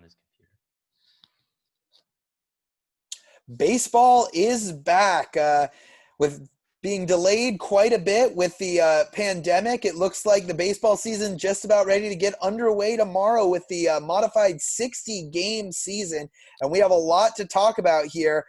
this computer. Baseball is back with being delayed quite a bit with the pandemic. It looks like the baseball season just about ready to get underway tomorrow with the modified 60-game season. And we have a lot to talk about here.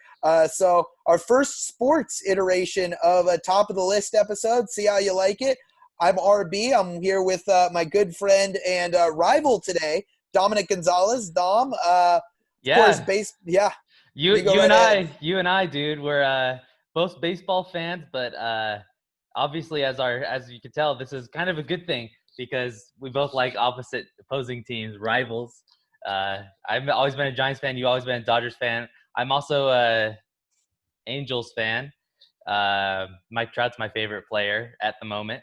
So our first sports iteration of a top of the list episode. See how you like it. I'm RB. I'm here with my good friend and rival today, Dominic Gonzalez. Dom, of course, You and I, dude, we're both baseball fans, but obviously, as you can tell, this is kind of a good thing because we both like opposite opposing teams, rivals. I've always been a Giants fan. You've always been a Dodgers fan. I'm also a Angels fan. Mike Trout's my favorite player at the moment.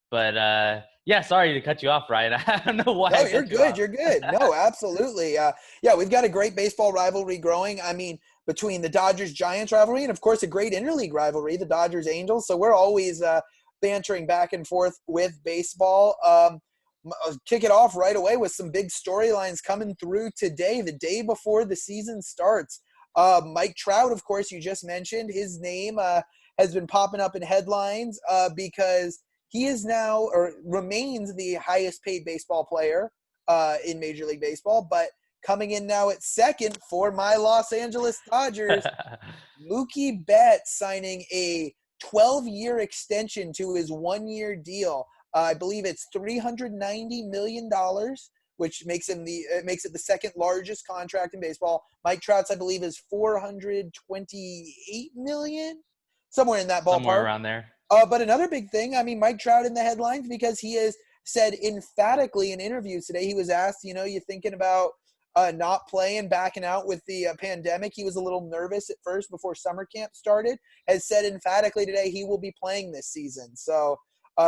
But sorry to cut you off, Ryan. I don't know why. No, you're good. You're good. No, absolutely. We've got a great baseball rivalry growing. I mean, between the Dodgers-Giants rivalry and, of course, a great interleague rivalry, the Dodgers-Angels. So we're always bantering back and forth with baseball. I'll kick it off right away with some big storylines coming through today, the day before the season starts. Mike Trout, of course, you just mentioned. His name has been popping up in headlines because he is now or remains the highest paid baseball player in Major League Baseball, but coming in now at second for my Los Angeles Dodgers, Mookie Betts signing a 12-year extension to his one-year deal. I believe it's $390 million, which makes it the second largest contract in baseball. Mike Trout's, I believe, is $428 million, somewhere in that ballpark. Somewhere around there. But another big thing, I mean, Mike Trout in the headlines because he has said emphatically in interviews today, he was asked, you thinking about not playing, backing out with the pandemic. He was a little nervous at first before summer camp started, has said emphatically today he will be playing this season. So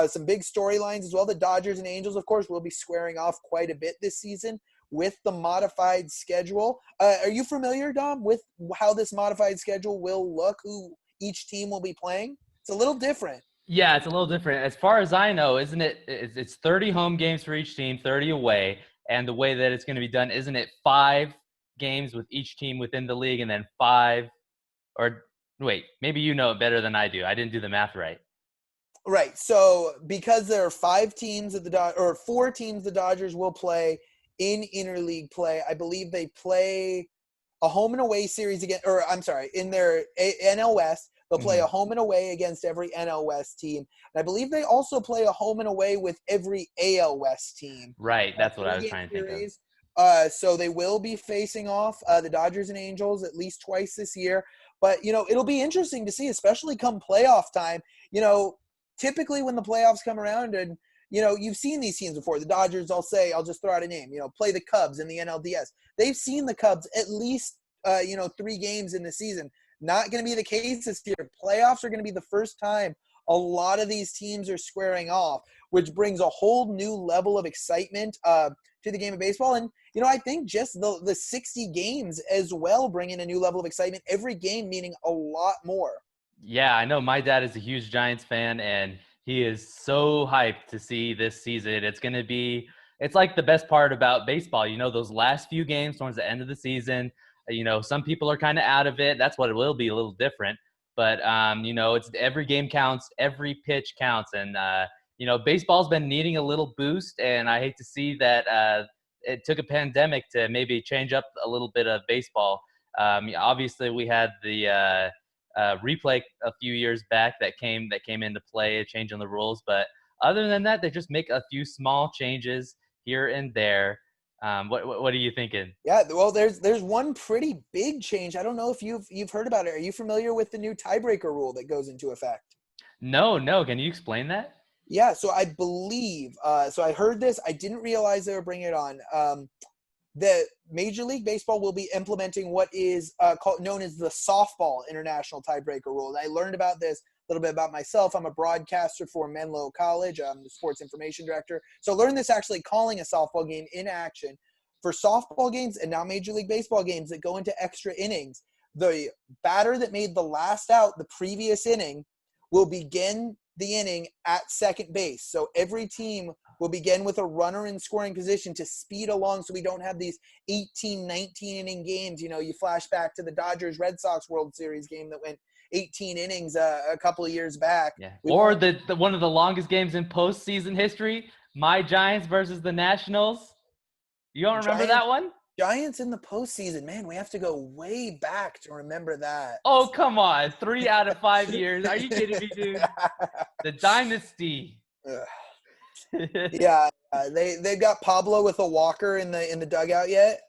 some big storylines as well. The Dodgers and Angels, of course, will be squaring off quite a bit this season with the modified schedule. Are you familiar, Dom, with how this modified schedule will look, who each team will be playing? It's a little different. Yeah, it's a little different. As far as I know, isn't it? It's 30 home games for each team, 30 away. And the way that it's going to be done, isn't it 5 games with each team within the league and then 5 – or wait, maybe you know it better than I do. I didn't do the math right. Right. So because there are 4 teams the Dodgers will play in interleague play, I believe they play a home and away series again – or I'm sorry, in their NL West. They'll play a home and away against every NL West team. And I believe they also play a home and away with every AL West team. Right, that's what I was trying to think of. So they will be facing off the Dodgers and Angels at least twice this year. But, it'll be interesting to see, especially come playoff time. Typically when the playoffs come around and, you've seen these teams before. The Dodgers, I'll just throw out a name, play the Cubs in the NLDS. They've seen the Cubs at least, 3 games in the season. Not going to be the case this year. Playoffs are going to be the first time a lot of these teams are squaring off, which brings a whole new level of excitement to the game of baseball. And, I think just the 60 games as well bring in a new level of excitement, every game meaning a lot more. Yeah, I know my dad is a huge Giants fan, and he is so hyped to see this season. It's like the best part about baseball, those last few games towards the end of the season. Some people are kind of out of it. That's what it will be, a little different. But, it's every game counts, every pitch counts. And, baseball's been needing a little boost. And I hate to see that it took a pandemic to maybe change up a little bit of baseball. Obviously, we had the replay a few years back that came into play, a change in the rules. But other than that, they just make a few small changes here and there. What are you thinking? Yeah, well, there's one pretty big change. I don't know if you've heard about it. Are you familiar with the new tiebreaker rule that goes into effect? No. Can you explain that? Yeah, so I believe so I heard this. I didn't realize they were bringing it on. The Major League Baseball will be implementing what is known as the softball international tiebreaker rule. And I learned about this a little bit about myself. I'm a broadcaster for Menlo College. I'm the sports information director. So I learned this actually calling a softball game in action. For softball games and now Major League Baseball games that go into extra innings, the batter that made the last out the previous inning will begin the inning at second base. So every team will begin with a runner in scoring position to speed along so we don't have these 18, 19 inning games. You know, you flash back to the Dodgers Red Sox World Series game that went 18 innings a couple of years back. Yeah. Or the one of the longest games in postseason history, my Giants versus the Nationals. You don't remember that one? Giants in the postseason, man, we have to go way back to remember that. Oh, come on. 3 out of 5 years. Are you kidding me, dude? The dynasty. Yeah, they've got Pablo with a walker in the dugout yet.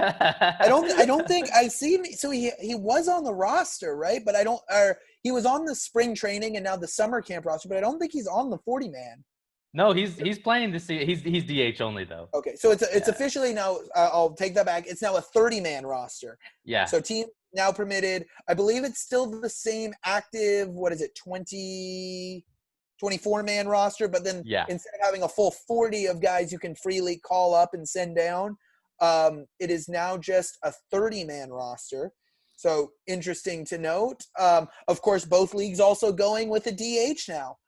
I don't think I've seen. So he was on the roster, right? But he was on the spring training and now the summer camp roster. But I don't think he's on the 40-man. No, he's playing this. He's DH only though. Okay, so it's officially now. I'll take that back. It's now a 30-man roster. Yeah. So team now permitted. I believe it's still the same active. What is it? 24-man roster. But then instead of having a full 40 of guys you can freely call up and send down, it is now just a 30-man roster. So interesting to note. Of course, both leagues also going with a DH now.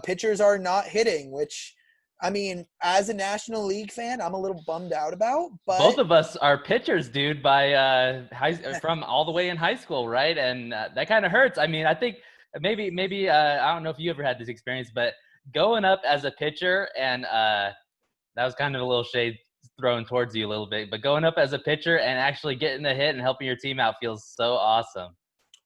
Pitchers are not hitting, which, I mean, as a National League fan, I'm a little bummed out about. But both of us are pitchers, dude, from all the way in high school, right? And that kind of hurts. I mean, I think maybe I don't know if you ever had this experience, but going up as a pitcher, and that was kind of a little shade thrown towards you a little bit, but going up as a pitcher and actually getting a hit and helping your team out feels so awesome.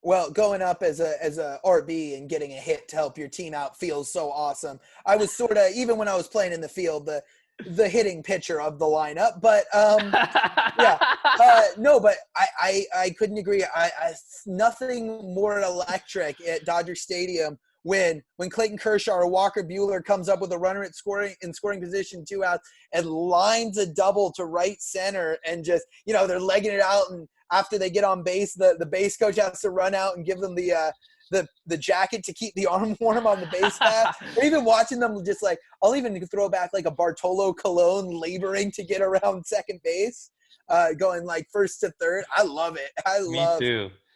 Well, going up as a RB and getting a hit to help your team out feels so awesome. I was sort of, even when I was playing in the field, the hitting pitcher of the lineup. But no, but I couldn't agree. Nothing more electric at Dodger Stadium when Clayton Kershaw or Walker Buehler comes up with a runner in scoring position, 2 outs, and lines a double to right center, and just, you know, they're legging it out, and after they get on base, the base coach has to run out and give them the jacket to keep the arm warm on the base path. Or even watching them just like, I'll even throw back like a Bartolo Colon laboring to get around second base, going like first to third. I love it. I love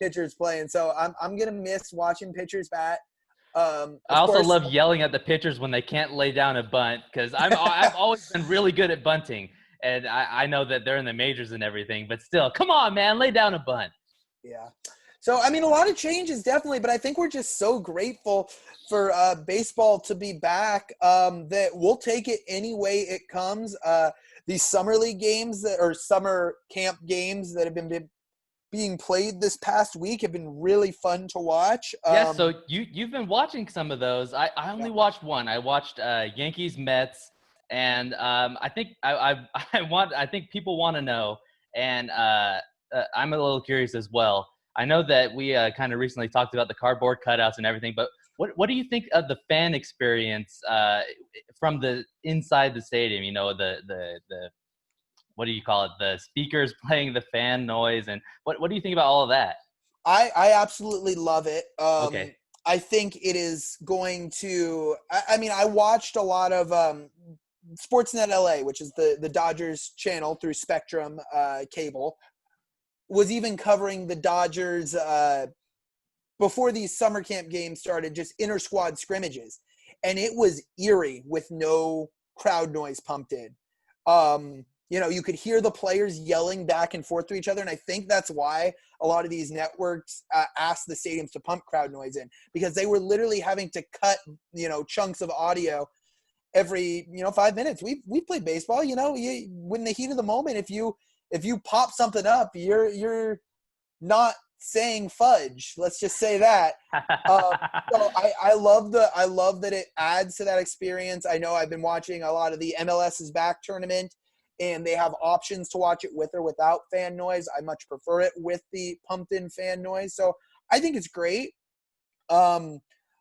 pitchers playing. So I'm gonna miss watching pitchers bat. I also love yelling at the pitchers when they can't lay down a bunt, because I've always been really good at bunting. And I know that they're in the majors and everything, but still, come on, man, lay down a bunt. Yeah. So, I mean, a lot of changes, definitely, but I think we're just so grateful for baseball to be back that we'll take it any way it comes. These summer league games or summer camp games that have been being played this past week have been really fun to watch. Yeah, so you've been watching some of those. I only watched one. I watched Yankees Mets. And I think I think people want to know, and I'm a little curious as well. I know that we kind of recently talked about the cardboard cutouts and everything, but what do you think of the fan experience from the inside the stadium? You know, the what do you call it? The speakers playing the fan noise, and what do you think about all of that? I absolutely love it. Okay. I think it is going to. I mean, I watched a lot of. Sportsnet LA, which is the Dodgers channel through Spectrum cable, was even covering the Dodgers before these summer camp games started, just inter-squad scrimmages. And it was eerie with no crowd noise pumped in. You know, you could hear the players yelling back and forth to each other. And I think that's why a lot of these networks asked the stadiums to pump crowd noise in, because they were literally having to cut, you know, chunks of audio every 5 minutes. We've played baseball, you know, when the heat of the moment, if you pop something up, you're not saying fudge, let's just say that. So I love that it adds to that experience. I know I've been watching a lot of the MLS is Back tournament, and they have options to watch it with or without fan noise. I much prefer it with the pumped in fan noise, so I think it's great.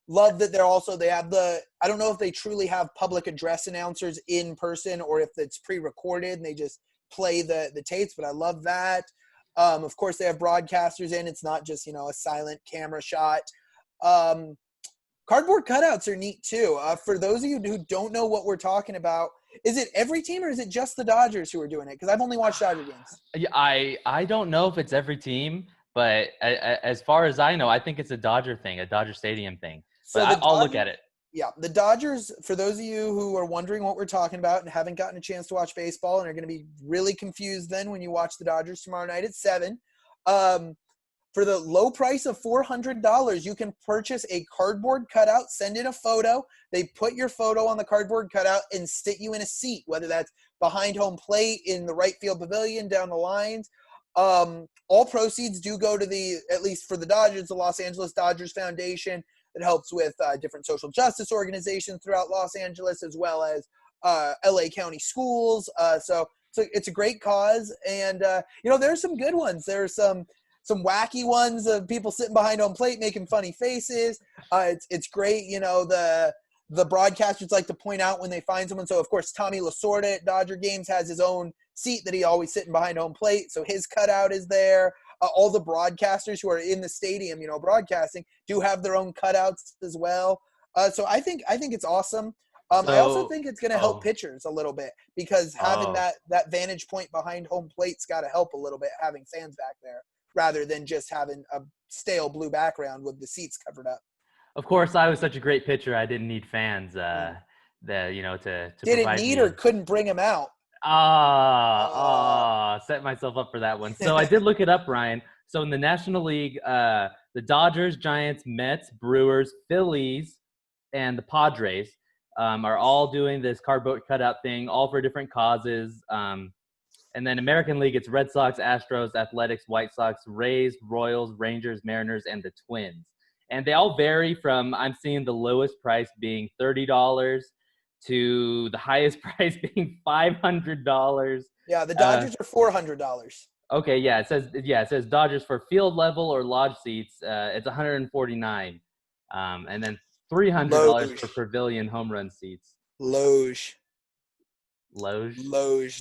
Love that they have I don't know if they truly have public address announcers in person or if it's pre-recorded and they just play the tapes, but I love that. Of course, they have broadcasters in. It's not just, a silent camera shot. Cardboard cutouts are neat too. For those of you who don't know what we're talking about, is it every team or is it just the Dodgers who are doing it? Because I've only watched Dodger games. I don't know if it's every team, but as far as I know, I think it's a Dodger thing, a Dodger Stadium thing. So I'll look at it. Yeah, the Dodgers, for those of you who are wondering what we're talking about and haven't gotten a chance to watch baseball and are going to be really confused then when you watch the Dodgers tomorrow night at 7, for the low price of $400, you can purchase a cardboard cutout, send in a photo. They put your photo on the cardboard cutout and sit you in a seat, whether that's behind home plate, in the right field pavilion, down the lines. All proceeds do go to at least for the Dodgers, the Los Angeles Dodgers Foundation. It helps with different social justice organizations throughout Los Angeles, as well as LA County schools. So it's a great cause. And, there's some good ones. There's some wacky ones of people sitting behind home plate making funny faces. It's great. The broadcasters like to point out when they find someone. So, of course, Tommy Lasorda at Dodger games has his own seat that he always sitting behind home plate. So his cutout is there. All the broadcasters who are in the stadium, broadcasting, do have their own cutouts as well. So I think it's awesome. I also think it's going to help pitchers a little bit because having that vantage point behind home plate's got to help a little bit, having fans back there rather than just having a stale blue background with the seats covered up. Of course, I was such a great pitcher. I didn't need fans. To didn't need or couldn't bring them out. Set myself up for that one. So I did look it up, Ryan. So in the National League, the Dodgers, Giants, Mets, Brewers, Phillies, and the Padres are all doing this cardboard cutout thing, all for different causes. And then American League, it's Red Sox, Astros, Athletics, White Sox, Rays, Royals, Rangers, Mariners, and the Twins. And they all vary from, I'm seeing the lowest price being $30 to the highest price being $500. Yeah, the Dodgers are $400. Okay, it says Dodgers for field level or lodge seats. It's $149, and then $300 for pavilion home run seats. Loge,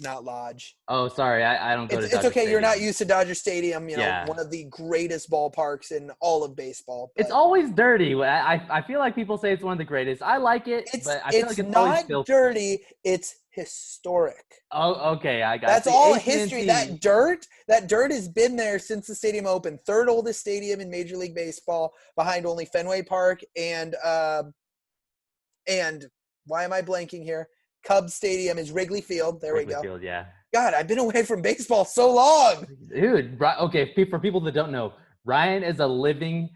not lodge. Oh, sorry, I don't go to Dodger It's okay. Stadium. You're not used to Dodger Stadium. One of the greatest ballparks in all of baseball. It's always dirty. I feel like people say it's one of the greatest. I like it, but I feel like it's always filthy. Not dirty. It's historic. Oh, okay. I got. That's all history. That dirt has been there since the stadium opened. Third oldest stadium in Major League Baseball, behind only Fenway Park and why am I blanking here? Cubs Stadium is Wrigley Field. There we go. Field, yeah. God, I've been away from baseball so long. Dude, okay, for people that don't know, Ryan is a living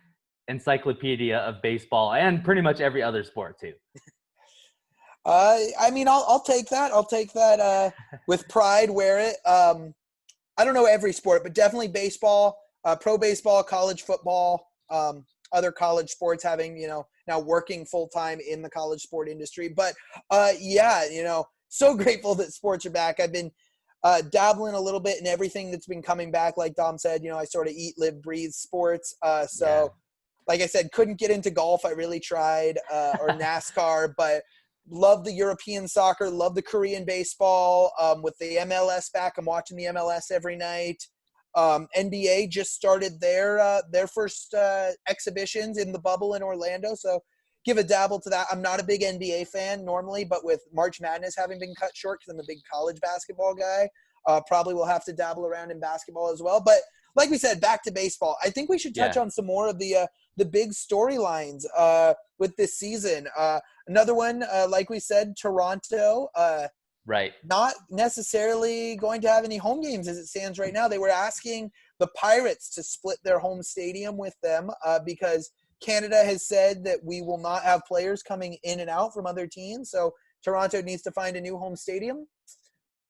encyclopedia of baseball and pretty much every other sport too. I'll take that. I'll take that with pride, wear it. I don't know every sport, but definitely baseball, pro baseball, college football, other college sports, having, now working full-time in the college sport industry. But so grateful that sports are back. I've been dabbling a little bit in everything that's been coming back. Like Dom said, I sort of eat, live, breathe sports. Like I said, couldn't get into golf. I really tried, or NASCAR, but love the European soccer, love the Korean baseball. With the MLS back, I'm watching the MLS every night. NBA just started their first exhibitions in the bubble in Orlando, so give a dabble to that. I'm not a big NBA fan normally, but with March Madness having been cut short, because I'm a big college basketball guy, probably will have to dabble around in basketball as well. But like we said, back to baseball. I think we should touch on some more of the big storylines with this season. Another one, like we said, Toronto. Right. Not necessarily going to have any home games as it stands right now. They were asking the Pirates to split their home stadium with them because Canada has said that we will not have players coming in and out from other teams. So Toronto needs to find a new home stadium.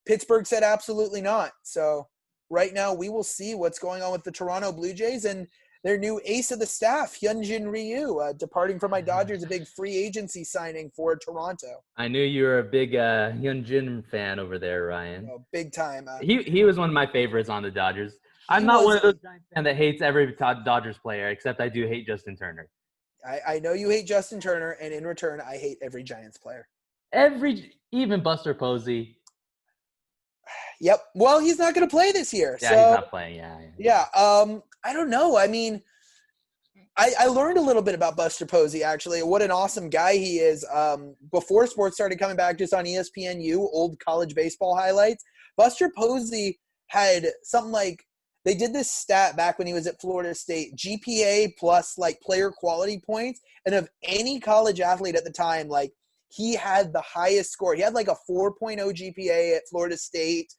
Pittsburgh said absolutely not. So right now we will see what's going on with the Toronto Blue Jays and their new ace of the staff, Hyunjin Ryu, departing from my Dodgers, a big free agency signing for Toronto. I knew you were a big Hyunjin fan over there, Ryan. Oh, big time. He was one of my favorites on the Dodgers. I'm not one of those Giants fans that hates every Dodgers player, except I do hate Justin Turner. I know you hate Justin Turner, and in return, I hate every Giants player. Even Buster Posey. Yep. Well, he's not going to play this year. Yeah, so, he's not playing. Yeah. I don't know. I mean, I learned a little bit about Buster Posey, actually. What an awesome guy he is. Before sports started coming back, just on ESPNU, old college baseball highlights, Buster Posey had something like they did this stat back when he was at Florida State, GPA plus like player quality points. And of any college athlete at the time, like he had the highest score. He had like a 4.0 GPA at Florida State.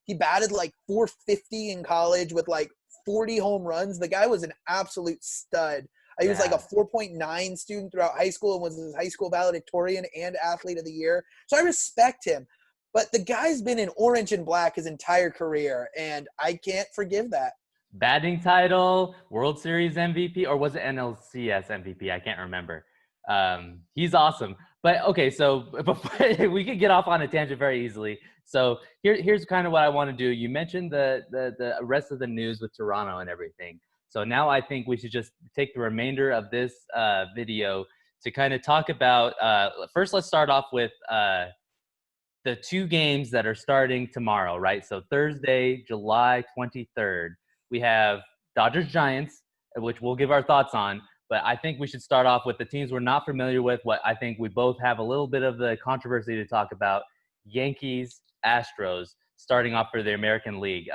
He batted like 450 in college with like 40 home runs. The guy was an absolute stud. He was like a 4.9 student throughout high school and was his high school valedictorian and athlete of the year. So I respect him. But the guy's been in orange and black his entire career, and I can't forgive that. Batting title, World Series MVP, or was it NLCS MVP? I can't remember. He's awesome. But okay, so we could get off on a tangent very easily. So here's kind of what I want to do. You mentioned the rest of the news with Toronto and everything. So now I think we should just take the remainder of this video to kind of talk about. First, let's start off with the two games that are starting tomorrow, right? So Thursday, July 23rd, we have Dodgers-Giants, which we'll give our thoughts on. But I think we should start off with the teams we're not familiar with, what I think we both have a little bit of the controversy to talk about. Yankees, Astros, starting off for the American League.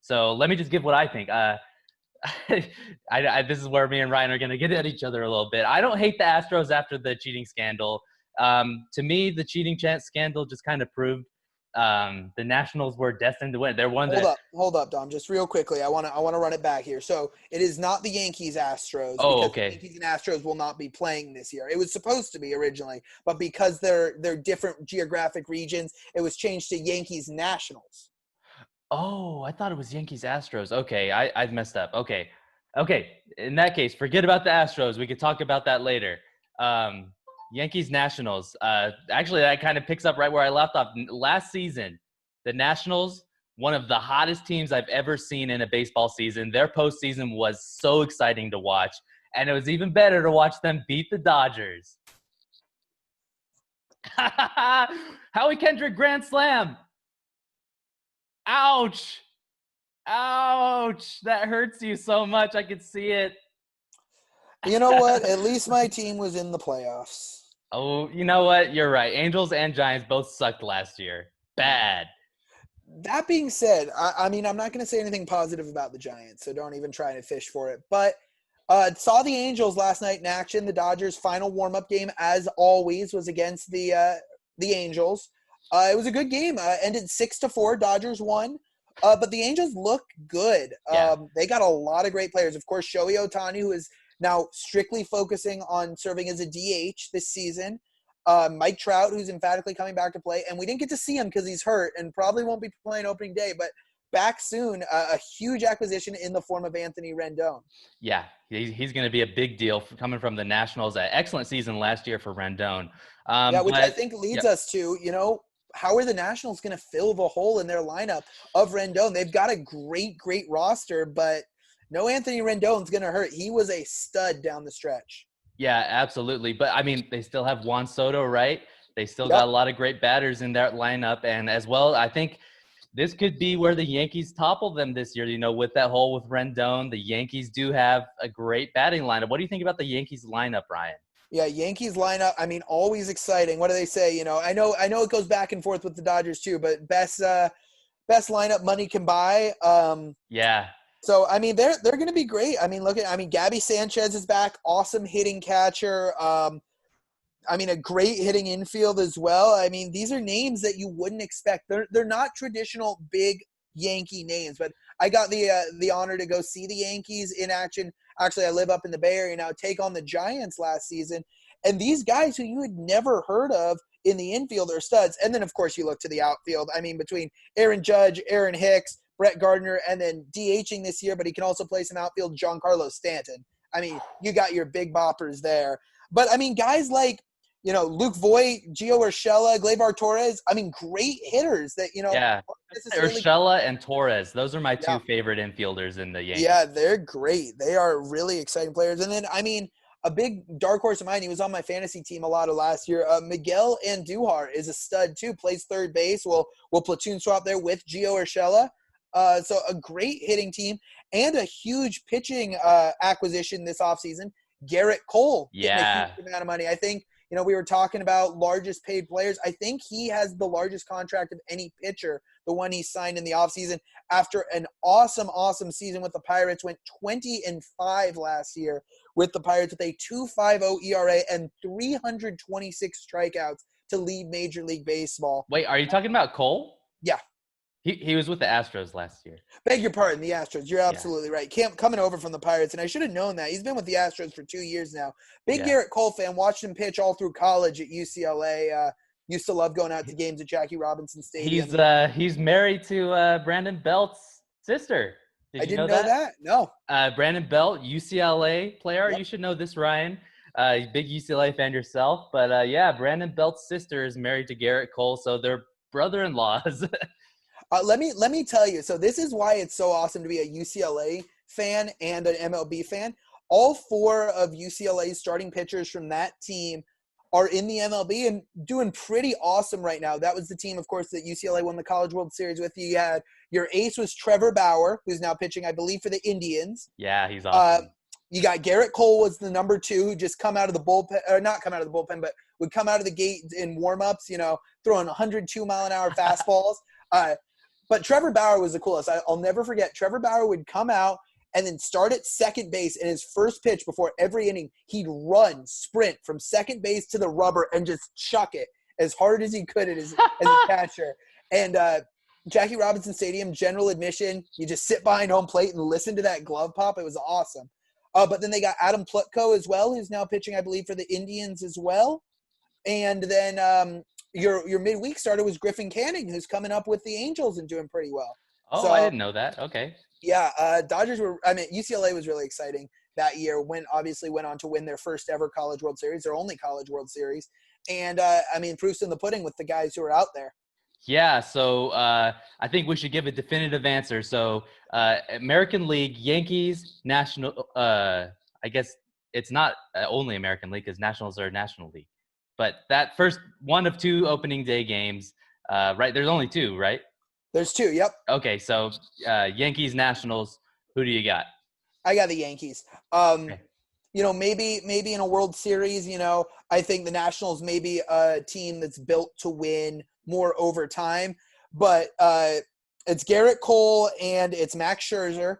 So let me just give what I think. This is where me and Ryan are going to get at each other a little bit. I don't hate the Astros after the cheating scandal. To me, the cheating scandal just kind of proved the Nationals were destined to win. They're one. Hold up, Dom. Just real quickly, I want to run it back here. So it is not the Yankees Astros. Oh, because okay. The Yankees and Astros will not be playing this year. It was supposed to be originally, but because they're different geographic regions, it was changed to Yankees Nationals. Oh, I thought it was Yankees Astros. Okay, I messed up. Okay. In that case, forget about the Astros. We could talk about that later. Yankees Nationals. Actually, that kind of picks up right where I left off. Last season, the Nationals, one of the hottest teams I've ever seen in a baseball season. Their postseason was so exciting to watch, and it was even better to watch them beat the Dodgers. Howie Kendrick grand slam. Ouch. That hurts you so much. I could see it. You know what? At least my team was in the playoffs. Oh, you know what? You're right. Angels and Giants both sucked last year. Bad. That being said, I mean, I'm not going to say anything positive about the Giants, so don't even try to fish for it. But saw the Angels last night in action. The Dodgers' final warm-up game, as always, was against the Angels. It was a good game. Ended 6-4. Dodgers won. But the Angels look good. They got a lot of great players. Of course, Shohei Ohtani, who is now strictly focusing on serving as a DH this season. Mike Trout, who's emphatically coming back to play. And we didn't get to see him because he's hurt and probably won't be playing opening day. But back soon, a huge acquisition in the form of Anthony Rendon. Yeah, he's going to be a big deal coming from the Nationals. Excellent season last year for Rendon. Which I think leads us to, how are the Nationals going to fill the hole in their lineup of Rendon? They've got a great roster, but no Anthony Rendon's going to hurt. He was a stud down the stretch. Yeah, absolutely. But, I mean, they still have Juan Soto, right? They still got a lot of great batters in that lineup. And as well, I think this could be where the Yankees topple them this year, with that hole with Rendon. The Yankees do have a great batting lineup. What do you think about the Yankees lineup, Ryan? Yeah, Yankees lineup, I mean, always exciting. What do they say? I know it goes back and forth with the Dodgers too, but best lineup money can buy. Yeah. So, I mean, they're going to be great. I mean, Gabby Sanchez is back. Awesome hitting catcher. A great hitting infield as well. I mean, these are names that you wouldn't expect. They're not traditional big Yankee names, but I got the honor to go see the Yankees in action. Actually, I live up in the Bay Area now, take on the Giants last season. And these guys who you had never heard of in the infield are studs. And then, of course, you look to the outfield. I mean, between Aaron Judge, Aaron Hicks, Brett Gardner, and then DHing this year, but he can also play some outfield, Giancarlo Stanton. I mean, you got your big boppers there. But, I mean, guys like, Luke Voit, Gio Urshela, Gleyber Torres, I mean, great hitters that, Yeah, Urshela and Torres. Those are my two favorite infielders in the Yankees. Yeah, they're great. They are really exciting players. And then, I mean, a big dark horse of mine, he was on my fantasy team a lot of last year. Miguel Andujar is a stud, too, plays third base. We'll platoon swap there with Gio Urshela. So a great hitting team and a huge pitching acquisition this offseason. Garrett Cole getting a huge amount of money. I think We were talking about largest paid players. I think he has the largest contract of any pitcher, the one he signed in the offseason after an awesome season with the Pirates. Went 20-5 last year with the Pirates with a 2.50 ERA and 326 strikeouts to lead Major League Baseball. Wait, are you talking about Cole? Yeah. He was with the Astros last year. Beg your pardon, the Astros. You're absolutely right. Coming over from the Pirates, and I should have known that. He's been with the Astros for 2 years now. Big Garrett Cole fan. Watched him pitch all through college at UCLA. Used to love going out to games at Jackie Robinson Stadium. He's married to Brandon Belt's sister. I didn't know that. No. Brandon Belt, UCLA player. Yep. You should know this, Ryan. Big UCLA fan yourself. But Brandon Belt's sister is married to Garrett Cole, so they're brother-in-laws. Let me tell you. So this is why it's so awesome to be a UCLA fan and an MLB fan. All 4 of UCLA's starting pitchers from that team are in the MLB and doing pretty awesome right now. That was the team, of course, that UCLA won the College World Series with. You had your ace was Trevor Bauer, who's now pitching, I believe, for the Indians. Yeah, he's awesome. You got Garrett Cole was the number 2 who just come out of the bullpen, or not come out of the bullpen, but would come out of the gate in warm-ups, throwing 102-mile-an-hour fastballs. But Trevor Bauer was the coolest. I'll never forget. Trevor Bauer would come out and then start at second base, and his first pitch before every inning, he'd sprint from second base to the rubber and just chuck it as hard as he could as a catcher. And Jackie Robinson Stadium, general admission, you just sit behind home plate and listen to that glove pop. It was awesome. But then they got Adam Plutko as well, who's now pitching, I believe, for the Indians as well. And then your midweek starter was Griffin Canning, who's coming up with the Angels and doing pretty well. Oh, I didn't know that. Okay. Yeah, UCLA was really exciting that year. Obviously went on to win their first ever College World Series, their only College World Series. And, proof's in the pudding with the guys who are out there. Yeah, so I think we should give a definitive answer. So American League, Yankees, National I guess it's not only American League because Nationals are National League. But that first one of 2 opening day games, right? There's only 2, right? There's 2, yep. Okay, so Yankees, Nationals, who do you got? I got the Yankees. Okay. Maybe in a World Series, I think the Nationals may be a team that's built to win more over time. But it's Garrett Cole and it's Max Scherzer.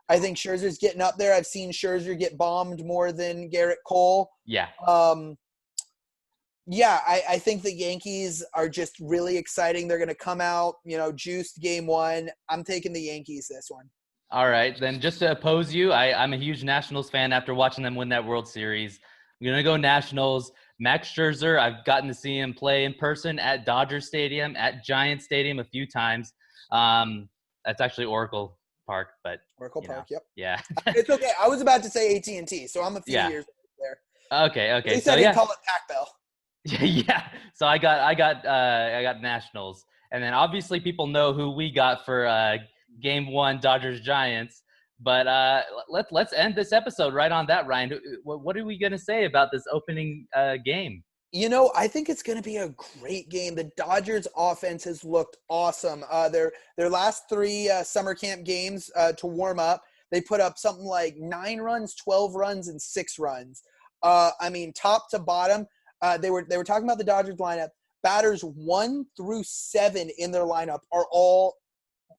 I think Scherzer's getting up there. I've seen Scherzer get bombed more than Garrett Cole. Yeah. I think the Yankees are just really exciting. They're going to come out, juiced game 1. I'm taking the Yankees this one. All right. Then just to oppose you, I'm a huge Nationals fan after watching them win that World Series. I'm going to go Nationals. Max Scherzer, I've gotten to see him play in person at Dodger Stadium, at Giant Stadium a few times. That's actually Oracle Park, but Oracle Park, yep. Yeah. It's okay. I was about to say AT&T, so I'm a few years there. Okay. At least I didn't call it Pac Bell. Yeah. So I got Nationals, and then obviously people know who we got for Game 1, Dodgers Giants. But let's end this episode right on that, Ryan. What are we gonna say about this opening game? I think it's going to be a great game. The Dodgers offense has looked awesome. Their last 3 summer camp games to warm up, they put up something like 9 runs, 12 runs, and 6 runs. Top to bottom. They were talking about the Dodgers lineup. Batters 1 through 7 in their lineup are all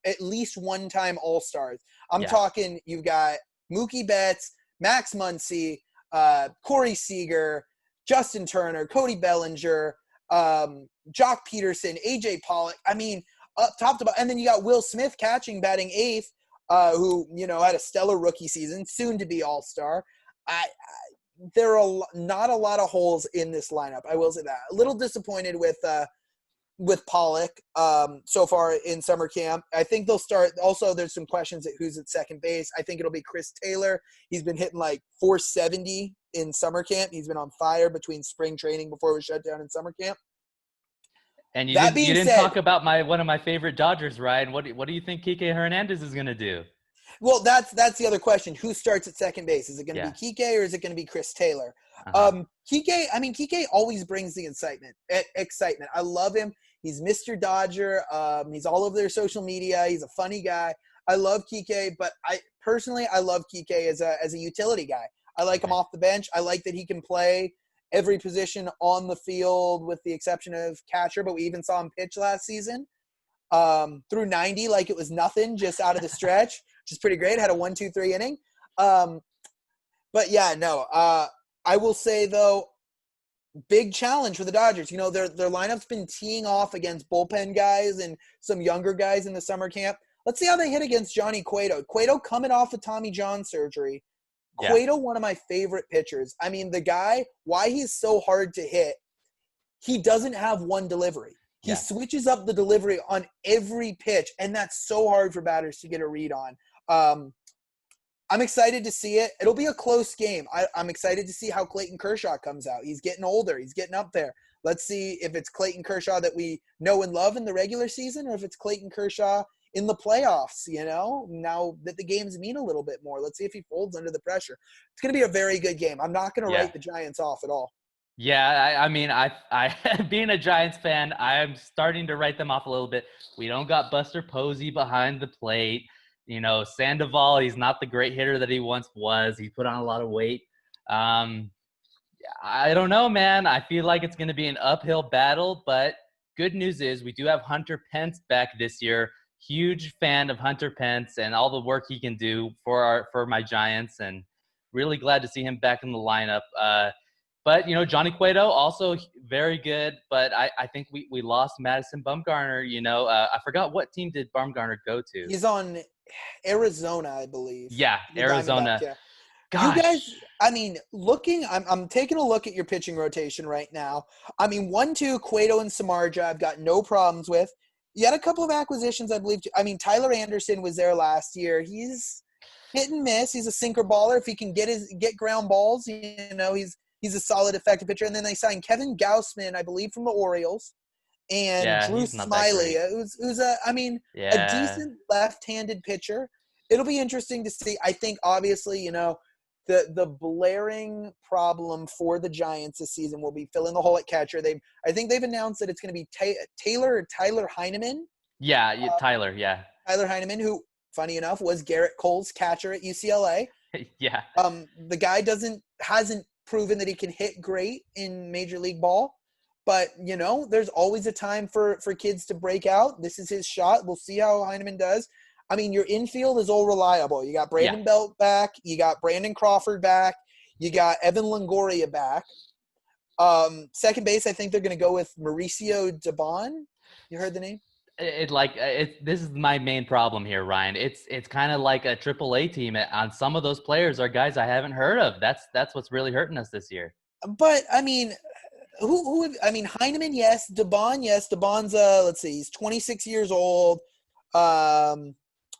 at least one-time All-Stars. I'm talking. You've got Mookie Betts, Max Muncy, Corey Seager, Justin Turner, Cody Bellinger, Jock Peterson, AJ Pollock. Up top to bottom, and then you got Will Smith batting 8th, who had a stellar rookie season, soon to be All-Star. There are not a lot of holes in this lineup. I will say that. A little disappointed with Pollock so far in summer camp. I think they'll start. Also, there's some questions at who's at second base. I think it'll be Chris Taylor. He's been hitting like 470 in summer camp. He's been on fire between spring training before we shut down in summer camp. And you didn't talk about one of my favorite Dodgers, Ryan. What do you think Kike Hernandez is going to do? Well, that's the other question. Who starts at second base? Is it going to be Kike or is it going to be Chris Taylor? Kike always brings the excitement. I love him. He's Mr. Dodger. He's all over their social media. He's a funny guy. I love Kike, but I love Kike as a utility guy. I like him off the bench. I like that he can play every position on the field with the exception of catcher, but we even saw him pitch last season. Threw 90 like it was nothing just out of the stretch, which is pretty great. Had a 1-2-3 inning. But yeah, no. I will say though, big challenge for the Dodgers. You know, their lineup's been teeing off against bullpen guys and some younger guys in the summer camp. Let's see how they hit against Johnny Cueto. Cueto coming off of Tommy John surgery. Yeah. Cueto, one of my favorite pitchers. I mean, the guy, why he's so hard to hit, he doesn't have one delivery. He switches up the delivery on every pitch, and that's so hard for batters to get a read on. I'm excited to see it. It'll be a close game. I'm excited to see how Clayton Kershaw comes out. He's getting older. He's getting up there. Let's see if it's Clayton Kershaw that we know and love in the regular season or if it's Clayton Kershaw in the playoffs, you know, now that the games mean a little bit more. Let's see if he folds under the pressure. It's going to be a very good game. I'm not going to write the Giants off at all. Yeah, I mean, I being a Giants fan, I'm starting to write them off a little bit. We don't got Buster Posey behind the plate. You know, Sandoval, he's not the great hitter that he once was. He put on a lot of weight. I don't know, man. I feel like it's going to be an uphill battle, but good news is we do have Hunter Pence back this year. Huge fan of Hunter Pence and all the work he can do for my Giants, and really glad to see him back in the lineup. But, you know, Johnny Cueto, also very good, but I think we lost Madison Bumgarner. You know, I forgot what team did Bumgarner go to. He's on Arizona, I believe. Yeah, Arizona. Yeah. Gosh. You guys, I mean, I'm taking a look at your pitching rotation right now. I mean, 1-2, Cueto and Samardzija, I've got no problems with. You had a couple of acquisitions, I believe. I mean, Tyler Anderson was there last year. He's hit and miss. He's a sinker baller. If he can get ground balls, you know, he's a solid, effective pitcher. And then they signed Kevin Gausman, I believe, from the Orioles, and Drew Smyly, who's a decent left-handed pitcher. It'll be interesting to see. I think, obviously, you know, the blaring problem for the Giants this season will be filling the hole at catcher. I think they've announced that it's going to be Tyler Heineman. Tyler Heineman, who, funny enough, was Garrett Cole's catcher at UCLA. Yeah. The guy hasn't proven that he can hit great in Major League Ball, but you know, there's always a time for kids to break out. This is his shot. We'll see how Heineman does. I mean, your infield is all reliable. You got Brandon Belt back. You got Brandon Crawford back. You got Evan Longoria back. Second base, I think they're going to go with Mauricio Dubon. You heard the name? This is my main problem here, Ryan. It's kind of like a AAA team. On some of those players are guys I haven't heard of. That's what's really hurting us this year. But I mean, Heineman, yes. Dubon, yes. Dubon's let's see, he's 26 years old.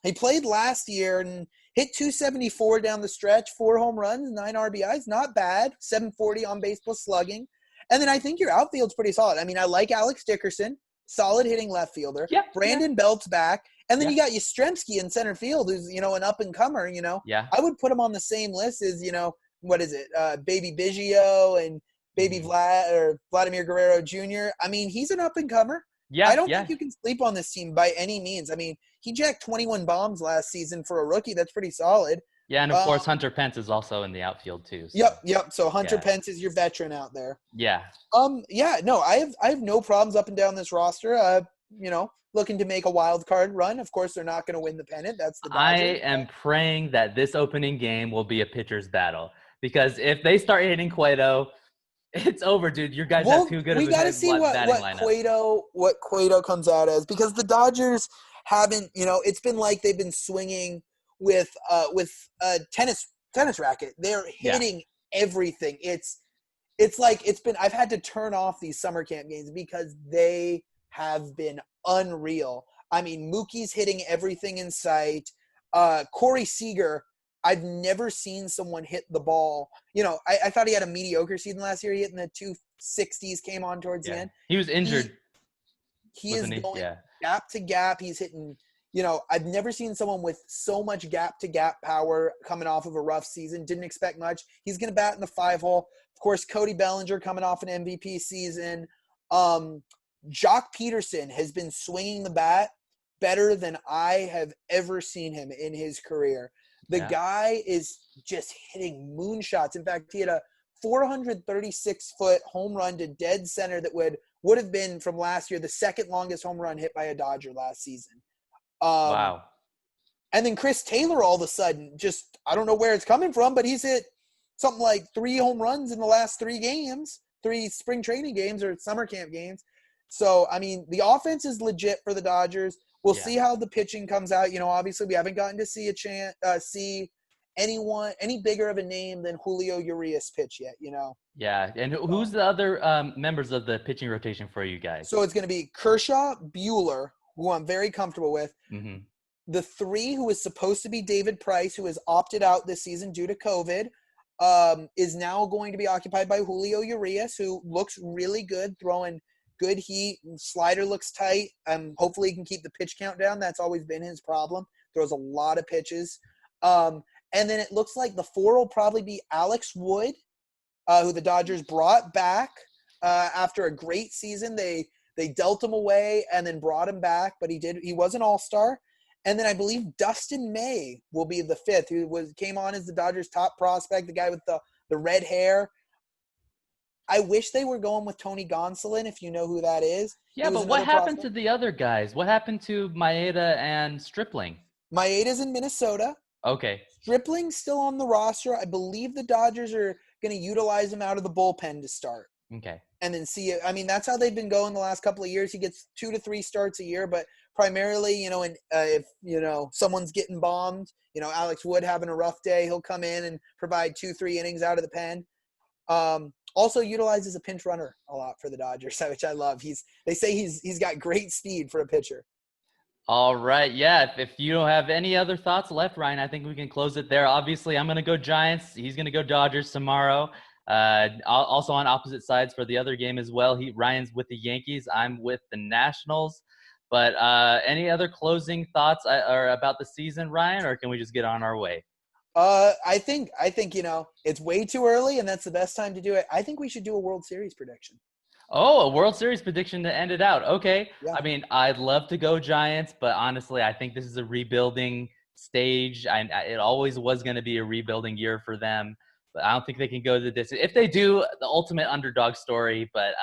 He played last year and hit 274 down the stretch, 4 home runs, 9 RBIs. Not bad. 740 on base plus slugging. And then I think your outfield's pretty solid. I mean, I like Alex Dickerson, solid hitting left fielder. Yeah, Brandon Belt's back. And then you got Yastrzemski in center field, who's, you know, an up-and-comer, you know. Yeah. I would put him on the same list as, you know, what is it, Baby Biggio and Baby Vladimir Guerrero Jr. I mean, he's an up-and-comer. Yeah, I don't think you can sleep on this team by any means. I mean, he jacked 21 bombs last season for a rookie. That's pretty solid. Yeah, and of course Hunter Pence is also in the outfield too. So. Yep. So Hunter Pence is your veteran out there. Yeah. No, I have no problems up and down this roster. You know, looking to make a wild card run. Of course, they're not going to win the pennant. That's the Dodgers. I am praying that this opening game will be a pitcher's battle, because if they start hitting Cueto, it's over, dude. You guys have too good of a batting lineup. We got to see what Cueto comes out as, because the Dodgers haven't, you know, it's been like they've been swinging with a tennis racket. They're hitting everything. It's like I've had to turn off these summer camp games because they have been unreal. I mean, Mookie's hitting everything in sight. Corey Seager, I've never seen someone hit the ball. You know, I thought he had a mediocre season last year. He hit in the 260s, came on towards the end. He was injured. He is going gap to gap. He's hitting, you know, I've never seen someone with so much gap to gap power coming off of a rough season. Didn't expect much. He's going to bat in the 5-hole. Of course, Cody Bellinger coming off an MVP season. Jock Peterson has been swinging the bat better than I have ever seen him in his career. The guy is just hitting moonshots. In fact, he had a 436-foot home run to dead center that would have been from last year the second longest home run hit by a Dodger last season. Wow. And then Chris Taylor all of a sudden, just I don't know where it's coming from, but he's hit something like 3 home runs in the last 3 games, 3 spring training games or summer camp games. So, I mean, the offense is legit for the Dodgers. We'll see how the pitching comes out. You know, obviously we haven't gotten to see see any bigger of a name than Julio Urias pitch yet, you know. Yeah, and who's the other members of the pitching rotation for you guys? So it's going to be Kershaw, Buehler, who I'm very comfortable with. Mm-hmm. The 3 who is supposed to be David Price, who has opted out this season due to COVID, is now going to be occupied by Julio Urias, who looks really good, throwing good heat. Slider looks tight. Hopefully he can keep the pitch count down. That's always been his problem. Throws a lot of pitches. And then it looks like the 4 will probably be Alex Wood, who the Dodgers brought back after a great season. They dealt him away and then brought him back, but he was an all-star. And then I believe Dustin May will be the 5th, who came on as the Dodgers' top prospect, the guy with the red hair. I wish they were going with Tony Gonsolin, if you know who that is. Yeah, but what happened to the other guys? What happened to Maeda and Stripling? Maeda's in Minnesota. Okay. Stripling's still on the roster. I believe the Dodgers are going to utilize him out of the bullpen to start. Okay. And then see it. I mean, that's how they've been going the last couple of years. He gets 2 to 3 starts a year, but primarily, you know, if, you know, someone's getting bombed, you know, Alex Wood having a rough day, he'll come in and provide 2-3 innings out of the pen. Also utilizes a pinch runner a lot for the Dodgers, which I love. They say he's got great speed for a pitcher. All right. Yeah. If you don't have any other thoughts left, Ryan, I think we can close it there. Obviously, I'm going to go Giants. He's going to go Dodgers tomorrow. Also on opposite sides for the other game as well. Ryan's with the Yankees. I'm with the Nationals. But any other closing thoughts about the season, Ryan, or can we just get on our way? I think, you know, it's way too early, and that's the best time to do it. I think we should do a World Series prediction. Oh, a World Series prediction to end it out. Okay. Yeah. I mean, I'd love to go Giants, but honestly, I think this is a rebuilding stage. It always was going to be a rebuilding year for them, but I don't think they can go the distance. If they do, the ultimate underdog story, but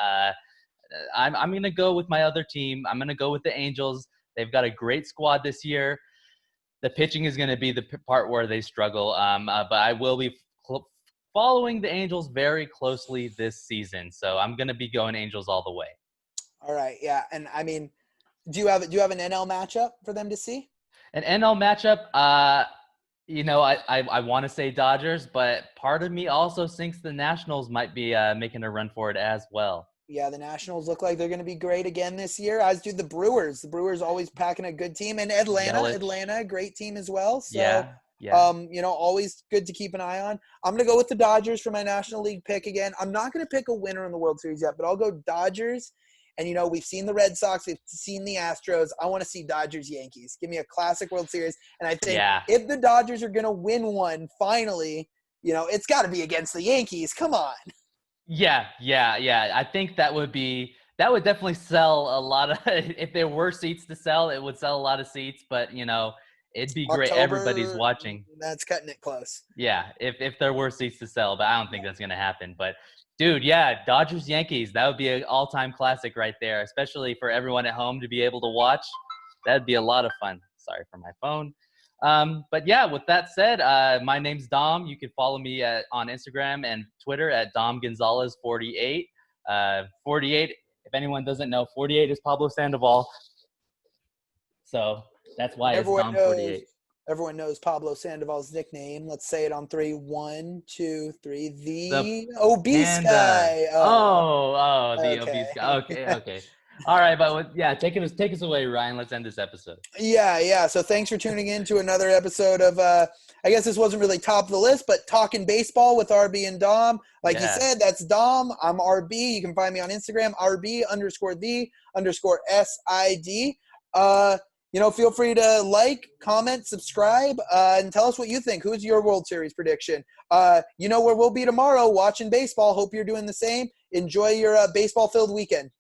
I'm going to go with my other team. I'm going to go with the Angels. They've got a great squad this year. The pitching is going to be the part where they struggle, but I will be following the Angels very closely this season. So I'm going to be going Angels all the way. All right. Yeah. And I mean, do you have an NL matchup for them to see? An NL matchup? You know, I want to say Dodgers, but part of me also thinks the Nationals might be making a run for it as well. Yeah, the Nationals look like they're going to be great again this year, as do the Brewers. The Brewers always packing a good team. And Atlanta, great team as well. So, yeah. You know, always good to keep an eye on. I'm going to go with the Dodgers for my National League pick again. I'm not going to pick a winner in the World Series yet, but I'll go Dodgers. And, you know, we've seen the Red Sox. We've seen the Astros. I want to see Dodgers-Yankees. Give me a classic World Series. And I think if the Dodgers are going to win one finally, you know, it's got to be against the Yankees. Come on. Yeah. I think that would definitely sell a lot of – if there were seats to sell, it would sell a lot of seats. But, you know, it'd be great. Everybody's watching. That's cutting it close. Yeah, if there were seats to sell. But I don't think that's going to happen. But, dude, yeah, Dodgers-Yankees, that would be an all-time classic right there, especially for everyone at home to be able to watch. That'd be a lot of fun. Sorry for my phone. But yeah, with that said, my name's Dom. You can follow me on Instagram and Twitter at DomGonzalez48. 48, if anyone doesn't know, 48 is Pablo Sandoval. So that's why it's Dom48. Everyone knows Pablo Sandoval's nickname. Let's say it on 3. 1, 2, 3. The obese guy. The obese guy. Okay. All right, but take us away, Ryan. Let's end this episode. Yeah. So thanks for tuning in to another episode of, I guess this wasn't really top of the list, but Talking Baseball with RB and Dom. Like you said, that's Dom. I'm RB. You can find me on Instagram, RB_the_SID. You know, feel free to like, comment, subscribe, and tell us what you think. Who's your World Series prediction? You know where we'll be tomorrow watching baseball. Hope you're doing the same. Enjoy your baseball-filled weekend.